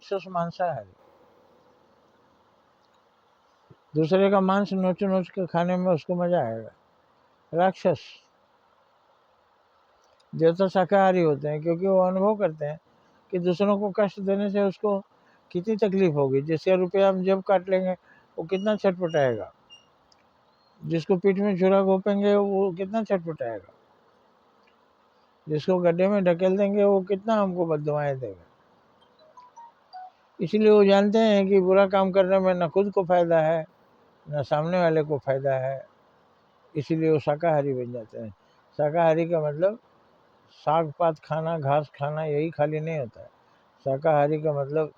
राक्षस मांसाहारी। दूसरे का मांस नोच नोच के खाने में उसको मजा आएगा। राक्षस। देवता शाकाहारी होते हैं क्योंकि वो अनुभव करते हैं कि दूसरों को कष्ट देने से उसको कितनी तकलीफ होगी। जिसका रुपया हम जब काट लेंगे वो कितना छटपटाएगा, जिसको पीठ में छुरा घोपेंगे वो कितना छटपटाएगा, जिसको गड्ढे में ढकेल देंगे वो कितना हमको बददुआएं देगा। इसलिए वो जानते हैं कि बुरा काम करने में न खुद को फायदा है न सामने वाले को फायदा है, इसीलिए वो शाकाहारी बन जाते हैं। शाकाहारी का मतलब साग पात खाना, घास खाना, यही खाली नहीं होता है। शाकाहारी का मतलब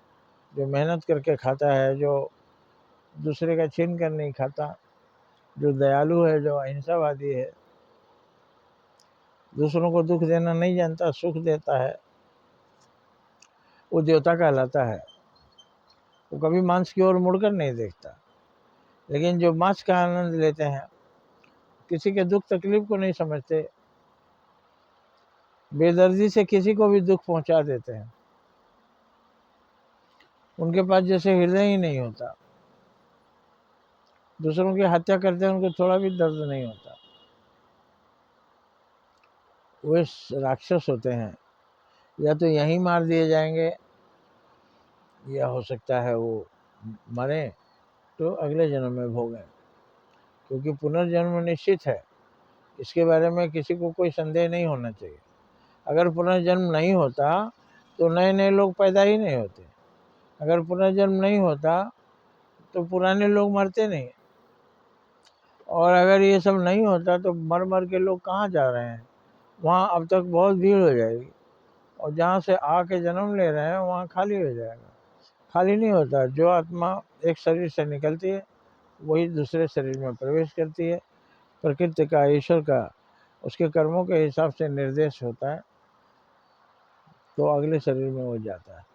जो मेहनत करके खाता है, जो दूसरे का छीन कर नहीं खाता, जो दयालु है, जो अहिंसावादी है, दूसरों को दुख देना नहीं जानता, सुख देता है, वो देवता कहलाता है। वो कभी मांस की ओर मुड़कर नहीं देखता। लेकिन जो मांस का आनंद लेते हैं, किसी के दुख तकलीफ को नहीं समझते, बेदर्दी से किसी को भी दुख पहुंचा देते हैं, उनके पास जैसे हृदय ही नहीं होता। दूसरों की हत्या करते हैं, उनको थोड़ा भी दर्द नहीं होता। वे राक्षस होते हैं। या तो यहीं मार दिए जाएंगे, या हो सकता है वो मरे तो अगले जन्म में भोगें, क्योंकि पुनर्जन्म निश्चित है। इसके बारे में किसी को कोई संदेह नहीं होना चाहिए। अगर पुनर्जन्म नहीं होता तो नए नए लोग पैदा ही नहीं होते। अगर पुनर्जन्म नहीं होता तो पुराने लोग मरते नहीं। और अगर ये सब नहीं होता तो मर मर के लोग कहाँ जा रहे हैं, वहाँ अब तक बहुत भीड़ हो जाएगी। और जहाँ से आके जन्म ले रहे हैं वहाँ खाली हो जाएगा। खाली नहीं होता। जो आत्मा एक शरीर से निकलती है वही दूसरे शरीर में प्रवेश करती है। प्रकृति का, ईश्वर का, उसके कर्मों के हिसाब से निर्देश होता है, तो अगले शरीर में वो जाता है।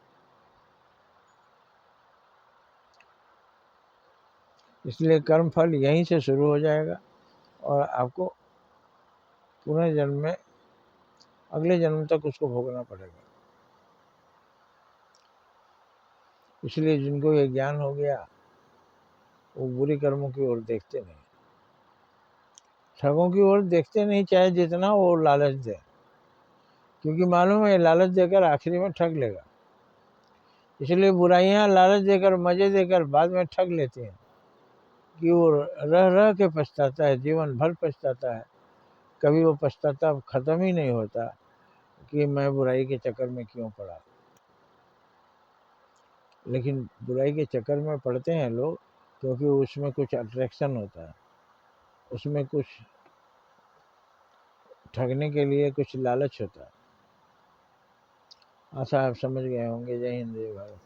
इसलिए कर्म फल यहीं से शुरू हो जाएगा और आपको पुनर्जन्म में अगले जन्म तक उसको भोगना पड़ेगा। इसलिए जिनको ये ज्ञान हो गया वो बुरी कर्मों की ओर देखते नहीं, ठगों की ओर देखते नहीं, चाहे जितना वो लालच दे, क्योंकि मालूम है लालच देकर आखिरी में ठग लेगा। इसलिए बुराइयां लालच देकर, मजे देकर बाद में ठग लेती हैं कि वो रह रह के पछताता है, जीवन भर पछताता है। कभी वो पछताता खत्म ही नहीं होता कि मैं बुराई के चक्कर में क्यों पड़ा। लेकिन बुराई के चक्कर में पड़ते हैं लोग क्योंकि उसमें कुछ अट्रैक्शन होता है, उसमें कुछ ठगने के लिए कुछ लालच होता है। आशा आप समझ गए होंगे। जय हिंद, जय भारत।